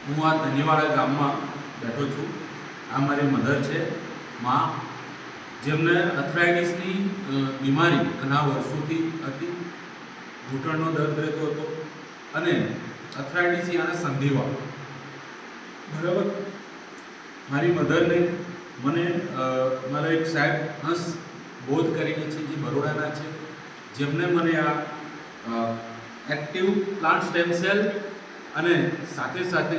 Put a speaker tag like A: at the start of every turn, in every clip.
A: હું આ ધન્યવાડા ગામમાં બેઠો છું. આ મારી મધર છે, માં, જેમને આર્થરાઇટિસની બીમારી ઘણા વર્ષોથી હતી. ઘૂંટણનો દર્દ રહેતો હતો અને આર્થરાઇટિસ યાને સંધિવા. બરાબર. મારી મધરને મને મારા એક સાહેબ હંસ બોધ કરીને છે, જે બરોડાના છે, જેમને મને આ એક્ટિવ પ્લાન્ટ સ્ટેમ સેલ અને સાથે સાથે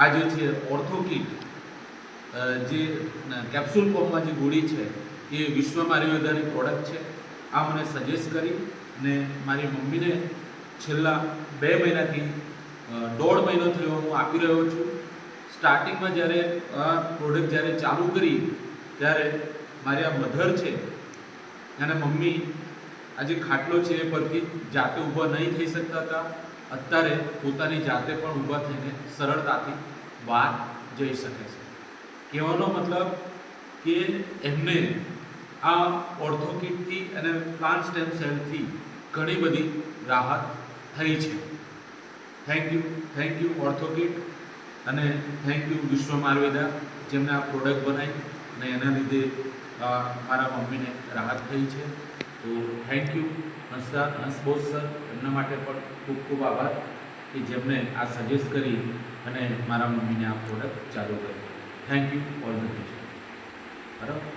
A: આ જે છે ઓર્થોકિટ, જે કેપ્સ્યુલ ફોર્મમાં જે ગોળી છે એ વિશ્વમાં આયુર્વેદાની પ્રોડક્ટ છે. આ મને સજેસ્ટ કરી અને મારી મમ્મીને છેલ્લા 2 મહિનાથી 1.5 મહિનો થયો હું આપી રહ્યો છું. સ્ટાર્ટિંગમાં જ્યારે આ પ્રોડક્ટ જ્યારે ચાલુ કરી ત્યારે મારી આ મધર છે અને મમ્મી આ જે ખાટલો છે એ પરથી જાતે ઊભા નહીં થઈ શકતા હતા. અત્યારે પોતાની જાતે પણ ઊભા થઈને સરળતાથી બહાર જઈ શકે છે. કહેવાનો મતલબ કે એમને આ ઓર્થોકિટથી અને પ્લાન્ટ સ્ટેમ સેલથી ઘણી બધી રાહત થઈ છે. થેન્ક યુ ઓર્થોકિટ અને થેન્ક યુ વિશ્વમાં આયુર્વેદા, જેમને આ પ્રોડક્ટ બનાવી અને એના લીધે મારા મમ્મીને રાહત થઈ છે. તો થેન્ક યુ હંસબોઝ સર, એમના માટે પણ ખૂબ ખૂબ આભાર કે જેમને આ સજેસ્ટ કરી અને મારા મમ્મીને આ પ્રોડક્ટ ચાલુ કરી. Thank you all the best. બરાબર.